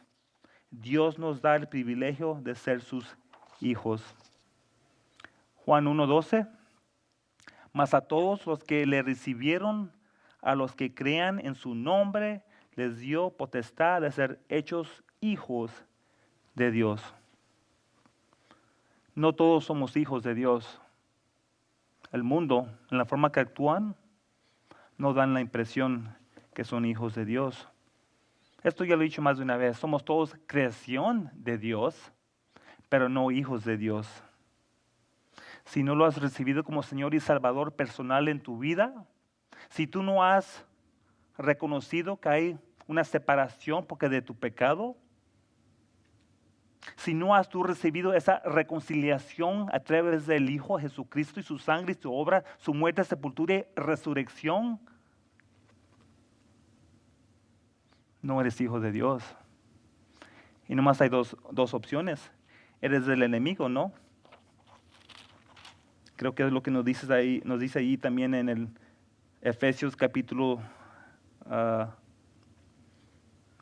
Dios nos da el privilegio de ser sus hijos. Juan 1:12, mas a todos los que le recibieron, a los que crean en su nombre, les dio potestad de ser hechos hijos de Dios. No todos somos hijos de Dios. El mundo, en la forma que actúan, no dan la impresión que son hijos de Dios. Esto ya lo he dicho más de una vez. Somos todos creación de Dios, pero no hijos de Dios. Si no lo has recibido como Señor y Salvador personal en tu vida, si tú no has reconocido que hay una separación porque de tu pecado, si no has tú recibido esa reconciliación a través del Hijo Jesucristo y su sangre y su obra, su muerte, sepultura y resurrección, no eres hijo de Dios. Y nomás hay dos opciones. Eres del enemigo, ¿no? Creo que es lo que nos dice ahí también en el Efesios capítulo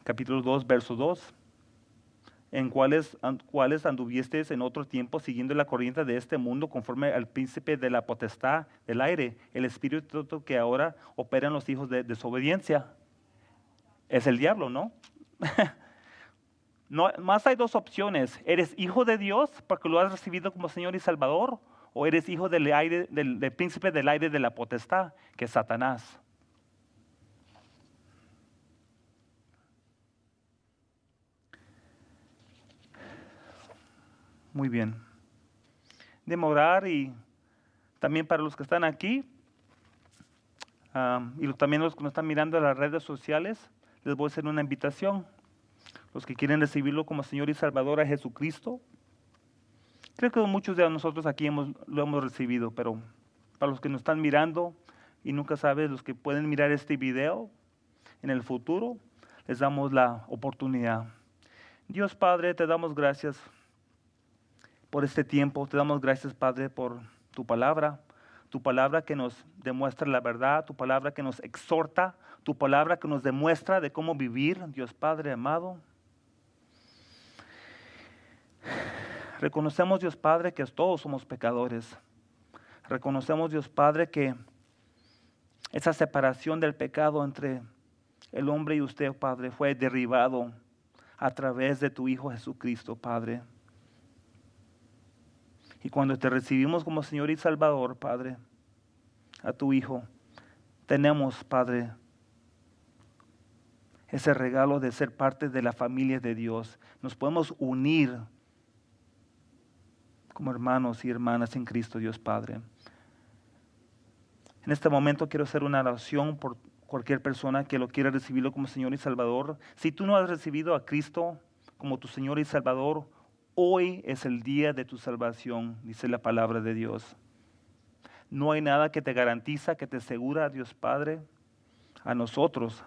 2, verso 2. En cuales anduvisteis en otro tiempo siguiendo la corriente de este mundo conforme al príncipe de la potestad del aire, el espíritu que ahora opera en los hijos de desobediencia. Es el diablo, ¿no? No, más hay dos opciones. ¿Eres hijo de Dios porque lo has recibido como Señor y Salvador? ¿O eres hijo del príncipe del aire de la potestad, que es Satanás? Muy bien. Demorar y también para los que están aquí y también los que nos están mirando en las redes sociales, les voy a hacer una invitación. Los que quieren recibirlo como Señor y Salvador a Jesucristo, creo que muchos de nosotros aquí lo hemos recibido, pero para los que nos están mirando y nunca sabes, los que pueden mirar este video en el futuro, les damos la oportunidad. Dios Padre, te damos gracias por este tiempo, te damos gracias Padre por tu palabra que nos demuestra la verdad, tu palabra que nos exhorta, tu palabra que nos demuestra de cómo vivir, Dios Padre amado. Reconocemos, Dios Padre, que todos somos pecadores. Reconocemos, Dios Padre, que esa separación del pecado entre el hombre y usted, Padre, fue derribado a través de tu Hijo Jesucristo, Padre. Y cuando te recibimos como Señor y Salvador, Padre, a tu Hijo, tenemos, Padre, ese regalo de ser parte de la familia de Dios. Nos podemos unir como hermanos y hermanas en Cristo, Dios Padre. En este momento quiero hacer una oración por cualquier persona que lo quiera recibirlo como Señor y Salvador. Si tú no has recibido a Cristo como tu Señor y Salvador, hoy es el día de tu salvación, dice la palabra de Dios. No hay nada que te garantiza, que te asegura, Dios Padre, a nosotros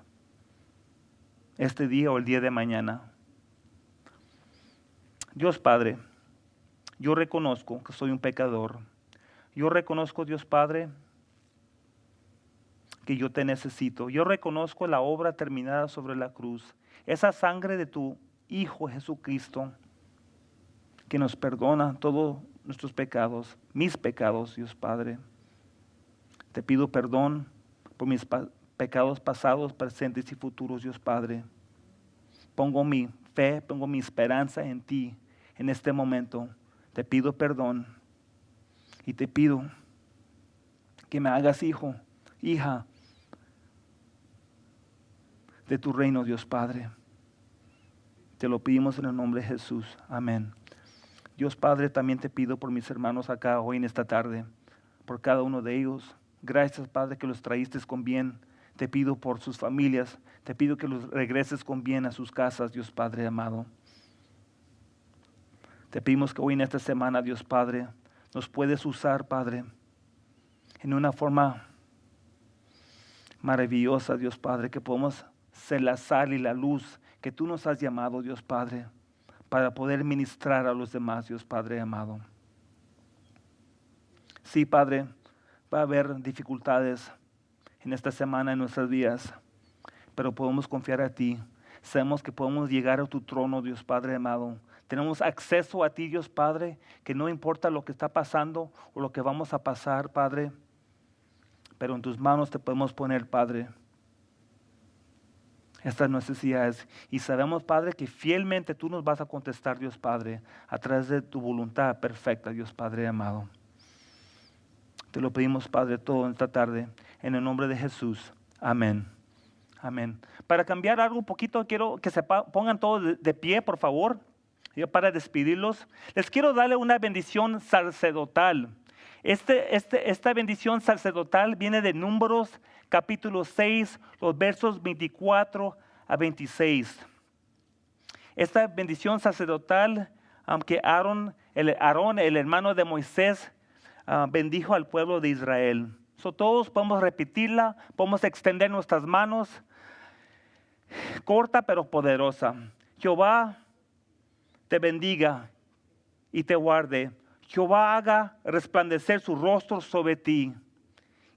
este día o el día de mañana. Dios Padre, yo reconozco que soy un pecador. Yo reconozco, Dios Padre, que yo te necesito. Yo reconozco la obra terminada sobre la cruz. Esa sangre de tu Hijo Jesucristo que nos perdona todos nuestros pecados, mis pecados, Dios Padre. Te pido perdón por mis pecados pasados, presentes y futuros, Dios Padre. Pongo mi fe, pongo mi esperanza en ti en este momento. Te pido perdón y te pido que me hagas hijo, hija de tu reino, Dios Padre. Te lo pedimos en el nombre de Jesús. Amén. Dios Padre, también te pido por mis hermanos acá hoy en esta tarde, por cada uno de ellos. Gracias, Padre, que los traíste con bien. Te pido por sus familias. Te pido que los regreses con bien a sus casas, Dios Padre amado. Te pedimos que hoy en esta semana, Dios Padre, nos puedes usar, Padre, en una forma maravillosa, Dios Padre, que podamos ser la sal y la luz que tú nos has llamado, Dios Padre, para poder ministrar a los demás, Dios Padre amado. Sí, Padre, va a haber dificultades en esta semana en nuestras vidas, pero podemos confiar a ti. Sabemos que podemos llegar a tu trono, Dios Padre amado. Tenemos acceso a ti, Dios Padre, que no importa lo que está pasando o lo que vamos a pasar, Padre, pero en tus manos te podemos poner, Padre, estas necesidades. Y sabemos, Padre, que fielmente tú nos vas a contestar, Dios Padre, a través de tu voluntad perfecta, Dios Padre amado. Te lo pedimos, Padre, todo esta tarde, en el nombre de Jesús. Amén. Amén. Para cambiar algo un poquito, quiero que se pongan todos de pie, por favor. Yo para despedirlos, les quiero darle una bendición sacerdotal. Esta bendición sacerdotal viene de Números capítulo 6, los versos 24 a 26. Esta bendición sacerdotal, que Aarón, el hermano de Moisés, bendijo al pueblo de Israel. Todos podemos repetirla, podemos extender nuestras manos, corta pero poderosa. Jehová te bendiga y te guarde. Jehová haga resplandecer su rostro sobre ti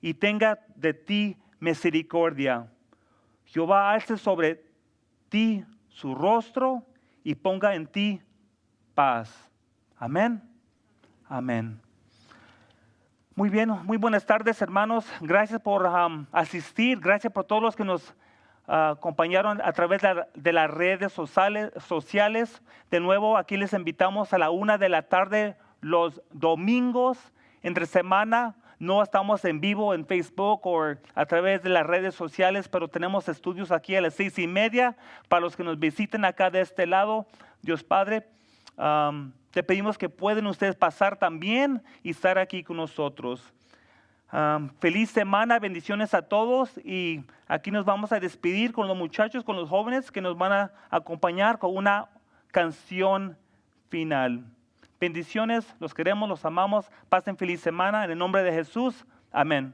y tenga de ti misericordia. Jehová alce sobre ti su rostro y ponga en ti paz. Amén. Amén. Muy bien, muy buenas tardes, hermanos. Gracias por asistir. Gracias por todos los que nos acompañaron a través de las redes sociales. De nuevo, aquí les invitamos a la 1 de la tarde los domingos entre semana. No estamos en vivo en Facebook o a través de las redes sociales, pero tenemos estudios aquí a las 6:30 para los que nos visiten acá de este lado. Dios Padre, te pedimos que pueden ustedes pasar también y estar aquí con nosotros. Feliz semana, bendiciones a todos, y aquí nos vamos a despedir con los muchachos, con los jóvenes que nos van a acompañar con una canción final. Bendiciones, los queremos, los amamos, pasen feliz semana en el nombre de Jesús, amén.